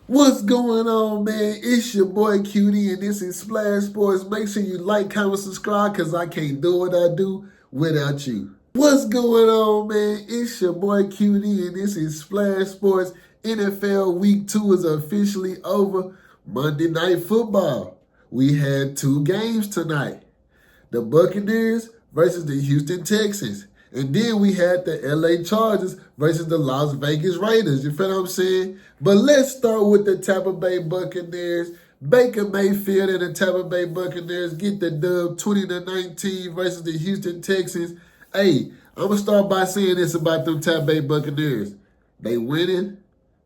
What's going on, man? It's your boy QD, and this is Splash Sports. Make sure you like, comment, subscribe, because I can't do what I do without you. What's going on, man? It's your boy QD, and this is Splash Sports. NFL Week 2 is officially over. Monday Night Football. We had two games tonight. The Buccaneers versus the Houston Texans. And then we had the LA Chargers versus the Las Vegas Raiders. You feel what I'm saying? But let's start with the Tampa Bay Buccaneers. Baker Mayfield and the Tampa Bay Buccaneers get the dub 20-19 versus the Houston Texans. Hey, I'm going to start by saying this about them Tampa Bay Buccaneers. They winning.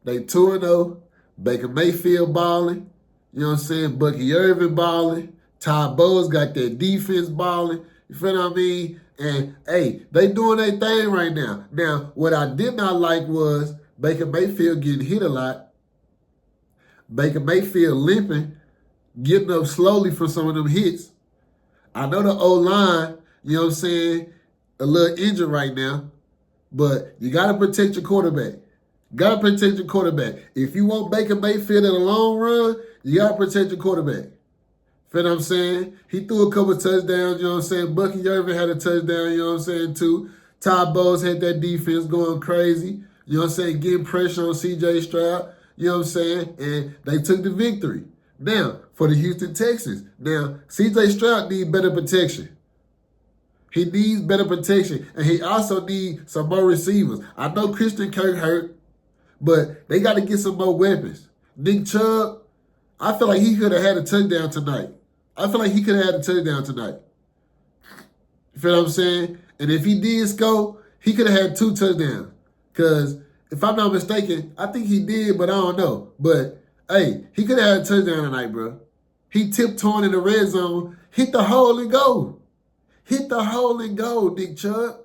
They 2-0. Baker Mayfield balling. You know what I'm saying? Bucky Irvin balling. Todd Bowles got that defense balling. You feel what I mean? And, hey, they doing their thing right now. Now, what I did not like was Baker Mayfield getting hit a lot. Baker Mayfield limping, getting up slowly from some of them hits. I know the O-line, you know what I'm saying, a little injured right now. But you got to protect your quarterback. Got to protect your quarterback. If you want Baker Mayfield in the long run, you got to protect your quarterback. Feel what I'm saying? He threw a couple touchdowns, you know what I'm saying? Bucky Irvin had a touchdown, you know what I'm saying, too. Todd Bowles had that defense going crazy, you know what I'm saying, getting pressure on C.J. Stroud, you know what I'm saying? And they took the victory. Now, for the Houston Texans, now, C.J. Stroud needs better protection. He needs better protection, and he also needs some more receivers. I know Christian Kirk hurt, but they got to get some more weapons. Nick Chubb, I feel like he could have had a touchdown tonight. You feel what I'm saying? And if he did score, he could have had 2 touchdowns. Because if I'm not mistaken, I think he did, but I don't know. But, hey, he could have had a touchdown tonight, bro. He tiptoeing in the red zone, hit the hole and go. Nick Chubb.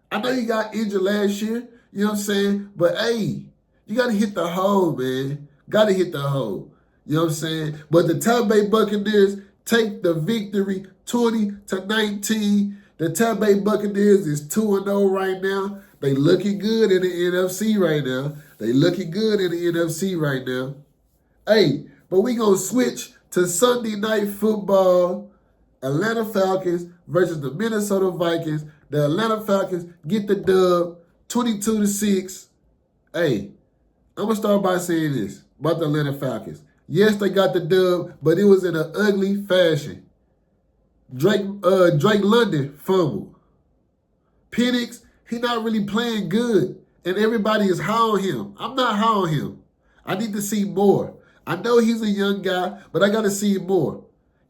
I know you got injured last year, you know what I'm saying? But, hey, you got to hit the hole, man. Got to hit the hole. You know what I'm saying? But the Tampa Bay Buccaneers take the victory 20-19. The Tampa Bay Buccaneers is 2-0 right now. They looking good in the NFC right now. Hey, but we going to switch to Sunday Night Football. Atlanta Falcons versus the Minnesota Vikings. The Atlanta Falcons get the dub 22-6. Hey, I'm going to start by saying this about the Atlanta Falcons. Yes, they got the dub, but it was in an ugly fashion. Drake London fumbled. Penix, he not really playing good, and everybody is high on him. I'm not high on him. I need to see more. I know he's a young guy, but I got to see more.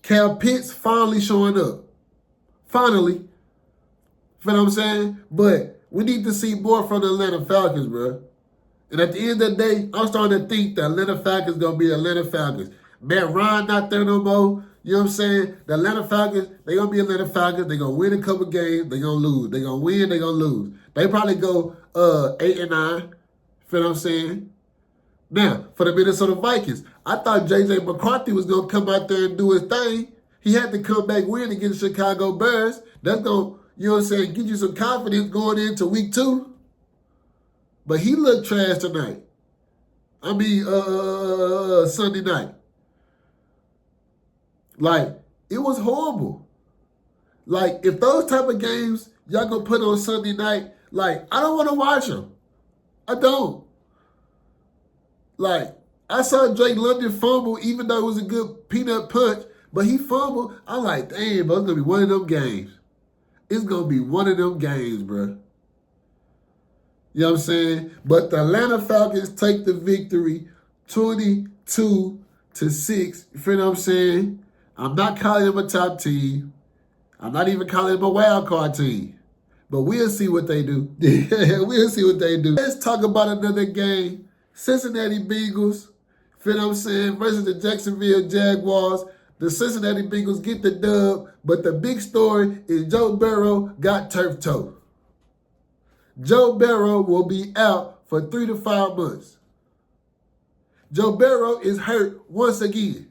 Kyle Pitts finally showing up. Finally. You know what I'm saying? But we need to see more from the Atlanta Falcons, bro. And at the end of the day, I'm starting to think the Atlanta Falcons going to be the Atlanta Falcons. Matt Ryan not there no more. You know what I'm saying? The Atlanta Falcons, they going to be Atlanta Falcons. They going to win a couple games. They going to lose. They going to win. They going to lose. They probably go 8-9. Feel what I'm saying? Now, for the Minnesota Vikings, I thought J.J. McCarthy was going to come out there and do his thing. He had to come back win against the Chicago Bears. That's going to, you know what I'm saying, give you some confidence going into week 2. But he looked trash tonight. Sunday night. Like, it was horrible. Like, if those type of games y'all gonna put on Sunday night, like, I don't want to watch them. I don't. Like, I saw Drake London fumble, even though it was a good peanut punch, but he fumbled. I'm like, damn, bro, it's gonna be one of them games. It's gonna be one of them games, bro. You know what I'm saying? But the Atlanta Falcons take the victory 22-6. You feel what I'm saying? I'm not calling them a top team. I'm not even calling them a wild card team. But we'll see what they do. We'll see what they do. Let's talk about another game. Cincinnati Bengals, feel what I'm saying, versus the Jacksonville Jaguars. The Cincinnati Bengals get the dub, but the big story is Joe Burrow got turf toe. Joe Burrow will be out for 3 to 5 months. Joe Burrow is hurt once again.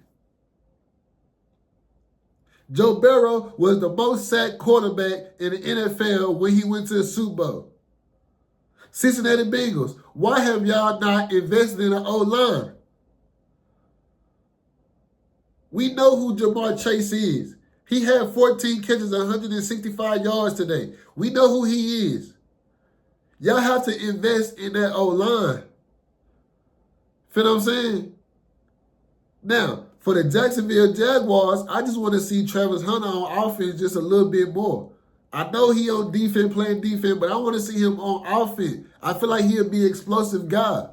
Joe Burrow was the most sacked quarterback in the NFL when he went to the Super Bowl. Cincinnati Bengals, why have y'all not invested in an O-line? We know who Ja'Marr Chase is. He had 14 catches, 165 yards today. We know who he is. Y'all have to invest in that O-line. Feel what I'm saying? Now, for the Jacksonville Jaguars, I just want to see Travis Hunter on offense just a little bit more. I know he on defense, playing defense, but I want to see him on offense. I feel like he'll be an explosive guy.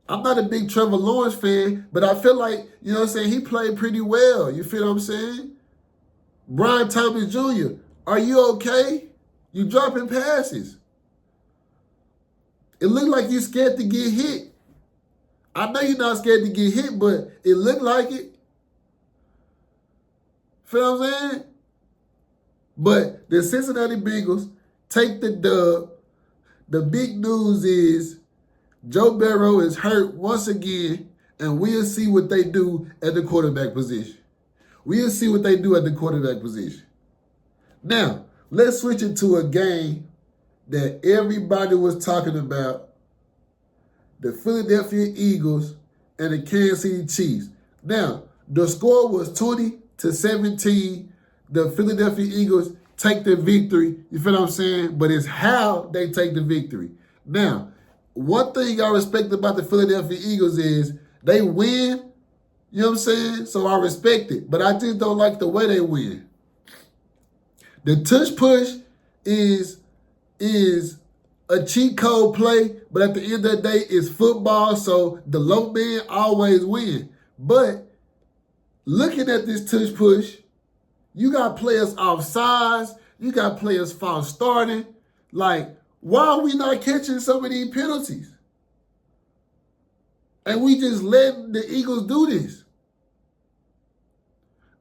I'm not a big Trevor Lawrence fan, but I feel like, you know what I'm saying, he played pretty well. You feel what I'm saying? Brian Thomas Jr., are you okay? You dropping passes. It looked like you're scared to get hit. I know you're not scared to get hit, but it looked like it. Feel what I'm saying? But the Cincinnati Bengals take the dub. The big news is Joe Burrow is hurt once again, and we'll see what they do at the quarterback position. We'll see what they do at the quarterback position. Now, let's switch it to a game that everybody was talking about. The Philadelphia Eagles and the Kansas City Chiefs. Now, the score was 20-17. The Philadelphia Eagles take the victory. You feel what I'm saying? But it's how they take the victory. Now, one thing I respect about the Philadelphia Eagles is they win. You know what I'm saying? So I respect it. But I just don't like the way they win. The tush push is a cheat code play, but at the end of the day, it's football, so the low man always win. But looking at this tush push, you got players off sides, you got players false starting. Like, why are we not catching some of these penalties? And we just letting the Eagles do this.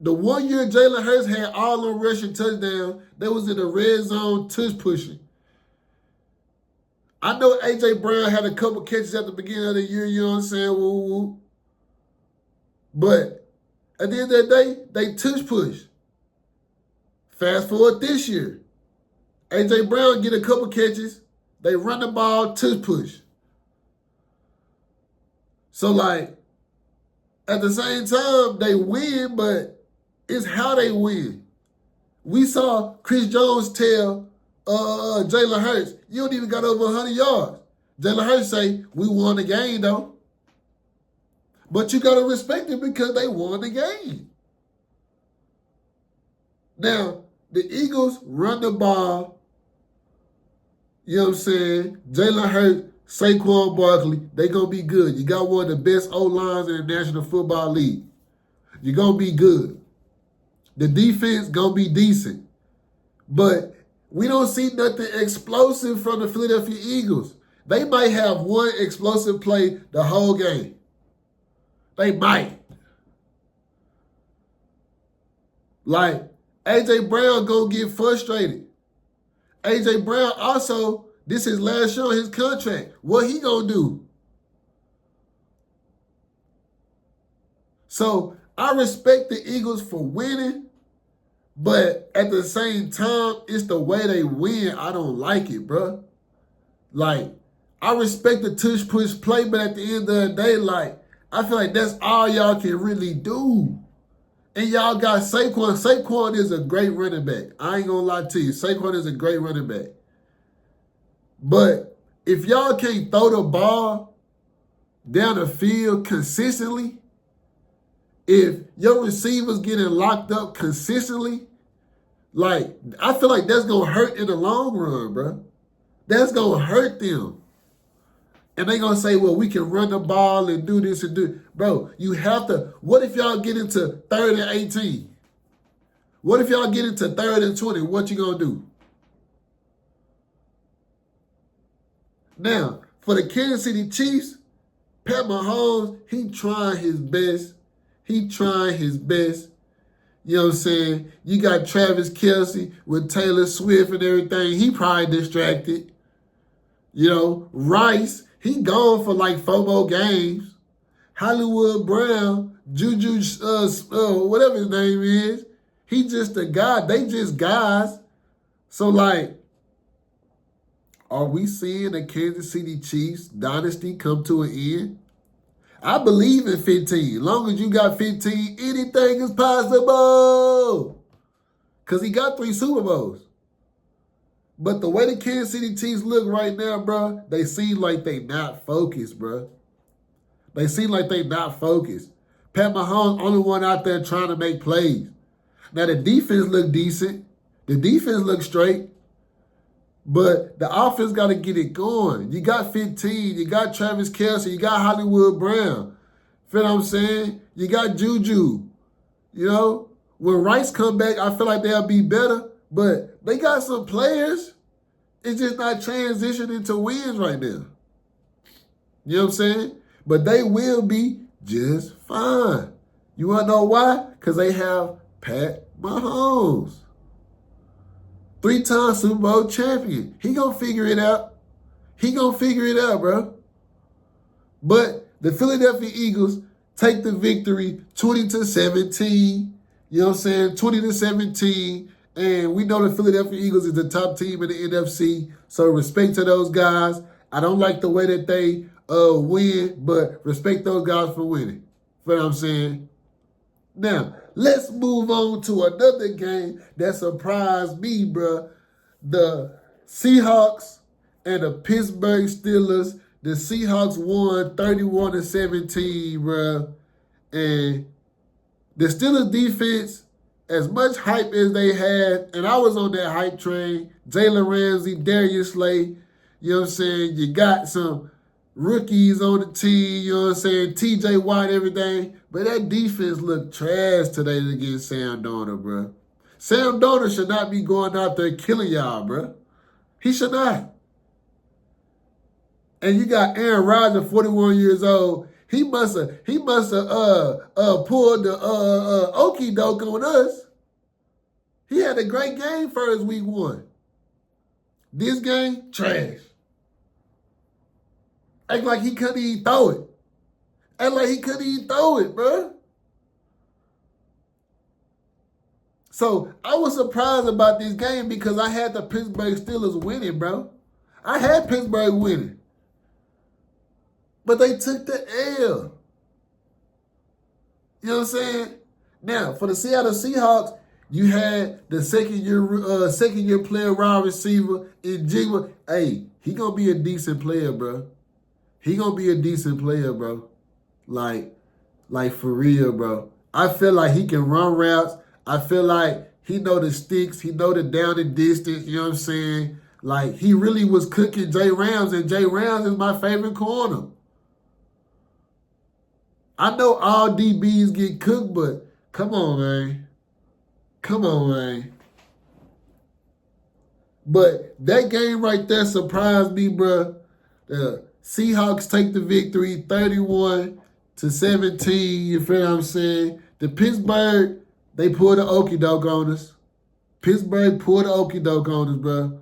The 1 year Jalen Hurts had all the rushing touchdowns, they was in the red zone tush pushing. I know A.J. Brown had a couple catches at the beginning of the year, you know what I'm saying? Woo, woo. But at the end of the day, they tush push. Fast forward this year. A.J. Brown get a couple catches. They run the ball, tush push. So, like, at the same time, they win, but it's how they win. We saw Chris Jones tell Jalen Hurts, you don't even got over 100 yards. Jalen Hurts say, we won the game, though. But you got to respect it because they won the game. Now, the Eagles run the ball. You know what I'm saying? Jalen Hurts, Saquon Barkley, they going to be good. You got one of the best O-lines in the National Football League. You're going to be good. The defense going to be decent. But we don't see nothing explosive from the Philadelphia Eagles. They might have one explosive play the whole game. They might. Like, A.J. Brown gonna get frustrated. A.J. Brown also, this is last year on his contract. What he gonna do? So, I respect the Eagles for winning, but at the same time, it's the way they win. I don't like it, bro. Like, I respect the tush push play, but at the end of the day, like, I feel like that's all y'all can really do. And y'all got Saquon. Saquon is a great running back. I ain't gonna lie to you. Saquon is a great running back. But if y'all can't throw the ball down the field consistently, if your receivers getting locked up consistently, like, I feel like that's going to hurt in the long run, bro. That's going to hurt them. And they going to say, well, we can run the ball and do this and do. Bro, you have to. What if y'all get into 3rd and 18? What if y'all get into 3rd and 20? What you going to do? Now, for the Kansas City Chiefs, Pat Mahomes, he trying his best. He trying his best. You know what I'm saying? You got Travis Kelce with Taylor Swift and everything. He probably distracted. You know, Rice, he gone for like 4 more games. Hollywood Brown, Juju, whatever his name is, he just a guy. They just guys. So, like, are we seeing the Kansas City Chiefs dynasty come to an end? I believe in 15. As long as you got 15, anything is possible. Because he got 3 Super Bowls. But the way the Kansas City Chiefs look right now, bro, they seem like they not focused, bro. They seem like they not focused. Pat Mahomes only one out there trying to make plays. Now, the defense look decent. The defense look straight. But the offense got to get it going. You got 15. You got Travis Kelce. You got Hollywood Brown. Feel what I'm saying? You got Juju. You know? When Rice come back, I feel like they'll be better. But they got some players. It's just not transitioning to wins right now. You know what I'm saying? But they will be just fine. You want to know why? Because they have Pat Mahomes. 3-time Super Bowl champion. He gonna figure it out. He gonna figure it out, bro. But the Philadelphia Eagles take the victory 20-17. You know what I'm saying? 20-17. And we know the Philadelphia Eagles is the top team in the NFC. So respect to those guys. I don't like the way that they win, but respect those guys for winning. You know what I'm saying? Now, let's move on to another game that surprised me, bro. The Seahawks and the Pittsburgh Steelers. The Seahawks won 31-17, bro. And the Steelers defense, as much hype as they had, and I was on that hype train, Jalen Ramsey, Darius Slay, you know what I'm saying? You got some rookies on the team, you know what I'm saying? TJ Watt, everything. But that defense looked trash today against Sam Darnold, bro. Sam Darnold should not be going out there killing y'all, bro. He should not. And you got Aaron Rodgers, 41 years old. He must have pulled the okie doke on us. He had a great game first week 1. This game, trash. Act like he couldn't even throw it. Act like he couldn't even throw it, bro. So I was surprised about this game because I had the Pittsburgh Steelers winning, bro. I had Pittsburgh winning. But they took the L. You know what I'm saying? Now, for the Seattle Seahawks, you had the second year player, wide receiver, in Jigma. Hey, he gonna be a decent player, bro. He gonna be a decent player, bro. Like for real, bro. I feel like he can run routes. I feel like he know the sticks. He know the down and distance. You know what I'm saying? Like, he really was cooking Jay Rams, and Jay Rams is my favorite corner. I know all DBs get cooked, but come on, man. Come on, man. But that game right there surprised me, bro. The Seahawks take the victory 31-17. You feel what I'm saying? The Pittsburgh, they pulled the okie doke on us. Pittsburgh pulled the okie doke on us, bro.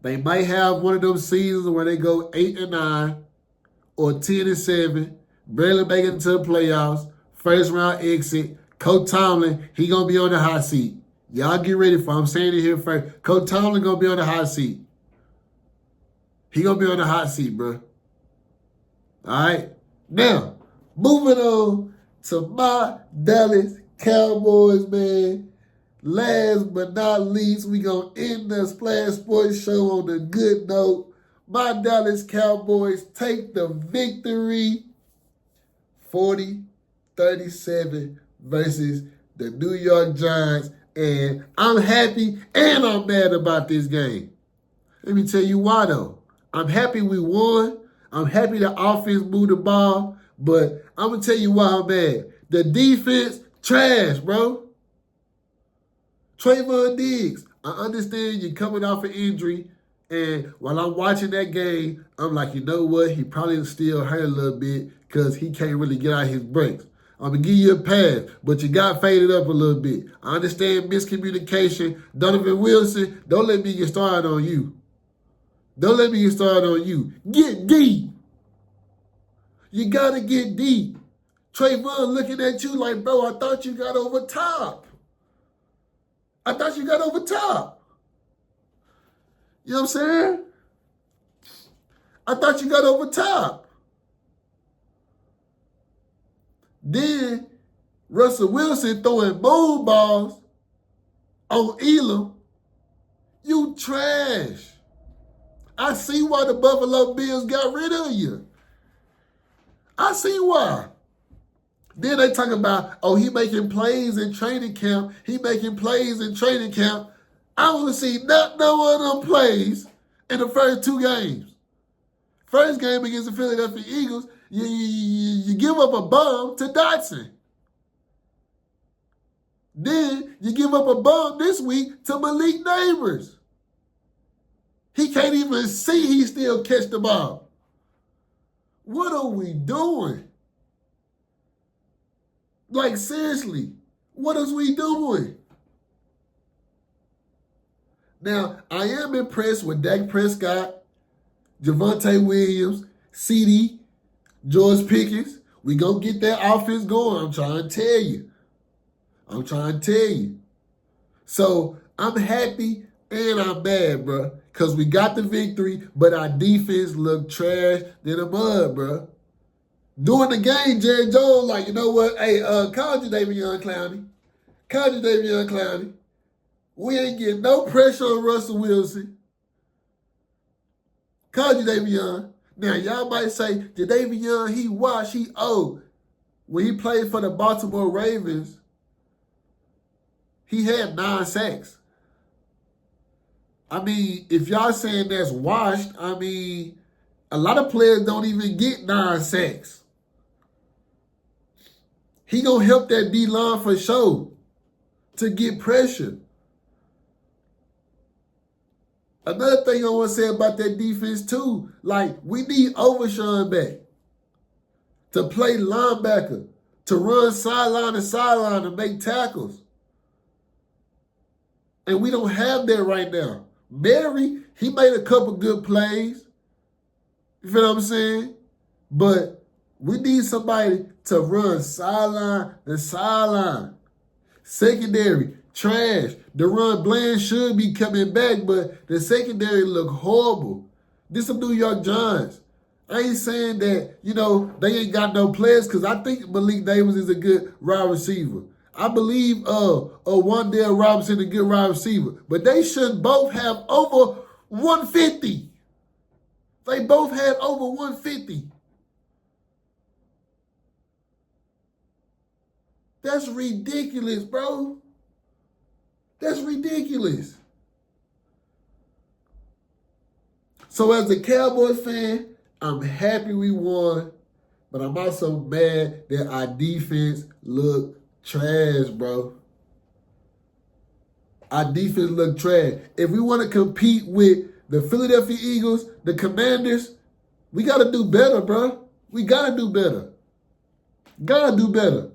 They might have one of those seasons where they go 8-9 or 10-7. Barely make it into the playoffs. First round exit. Coach Tomlin, he gonna be on the hot seat. Y'all get ready for it. I'm saying it here first. Coach Tomlin gonna be on the hot seat. He gonna be on the hot seat, bro. All right? Now, moving on to my Dallas Cowboys, man. Last but not least, we gonna end the Splash Sports Show on a good note. My Dallas Cowboys take the victory 40-37 versus the New York Giants. And I'm happy and I'm mad about this game. Let me tell you why, though. I'm happy we won. I'm happy the offense moved the ball. But I'm going to tell you why I'm mad. The defense, trash, bro. Trayvon Diggs, I understand you're coming off an injury. And while I'm watching that game, I'm like, you know what? He probably still hurt a little bit because he can't really get out his breaks. I'm going to give you a pass, but you got faded up a little bit. I understand miscommunication. Donovan Wilson, don't let me get started on you. Don't let me get started on you. Get deep. You got to get deep. Trayvon looking at you like, bro, I thought you got over top. I thought you got over top. You know what I'm saying? I thought you got over top. Then Russell Wilson throwing moon balls on Elam. You trash. I see why the Buffalo Bills got rid of you. I see why. Then they talk about, oh, he making plays in training camp. He making plays in training camp. I want to see not no one of them plays in the first two games. First game against the Philadelphia Eagles, you give up a bomb to Dotson. Then you give up a bomb this week to Malik Neighbors. He can't even see he still catch the ball. What are we doing? Like, seriously, what is we doing? Now, I am impressed with Dak Prescott, Javonte Williams, CD, George Pickens. We gonna get that offense going. I'm trying to tell you. So, I'm happy and I'm mad, bro, because we got the victory, but our defense looked trash than a mud, bro. During the game, Jerry Jones, like, you know what? Hey, call you Davion Clowney. We ain't getting no pressure on Russell Wilson. Call you Davion. Now, y'all might say, Davion, he washed, he old. When he played for the Baltimore Ravens, he had 9 sacks. I mean, if y'all saying that's washed, I mean, a lot of players don't even get 9 sacks. He gonna help that D-line for sure to get pressure. Another thing I want to say about that defense too, like, we need Overshawn back to play linebacker, to run sideline to sideline and make tackles. And we don't have that right now. Mary, he made a couple good plays. You feel what I'm saying? But we need somebody to run sideline to sideline. Secondary, trash. DaRon Bland should be coming back, but the secondary look horrible. This some New York Giants. I ain't saying that, they ain't got no players, because I think Malik Davis is a good wide receiver. I believe Wan'Dale Robinson a good wide receiver. But they should both have over 150. They both had over 150. That's ridiculous, bro. That's ridiculous. So as a Cowboys fan, I'm happy we won, but I'm also mad that our defense looked trash, bro. Our defense looked trash. If we want to compete with the Philadelphia Eagles, the Commanders, we got to do better, bro. We got to do better. Gotta do better.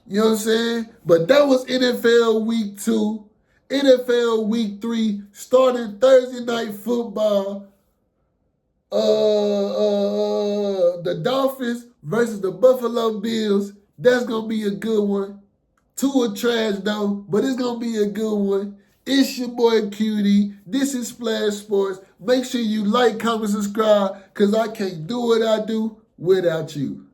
You know what I'm saying? But that was NFL Week 2. NFL Week 3, starting Thursday Night Football. The Dolphins versus the Buffalo Bills. That's going to be a good one. Tua trash, though, but it's going to be a good one. It's your boy QD. This is Splash Sports. Make sure you like, comment, subscribe, because I can't do what I do without you.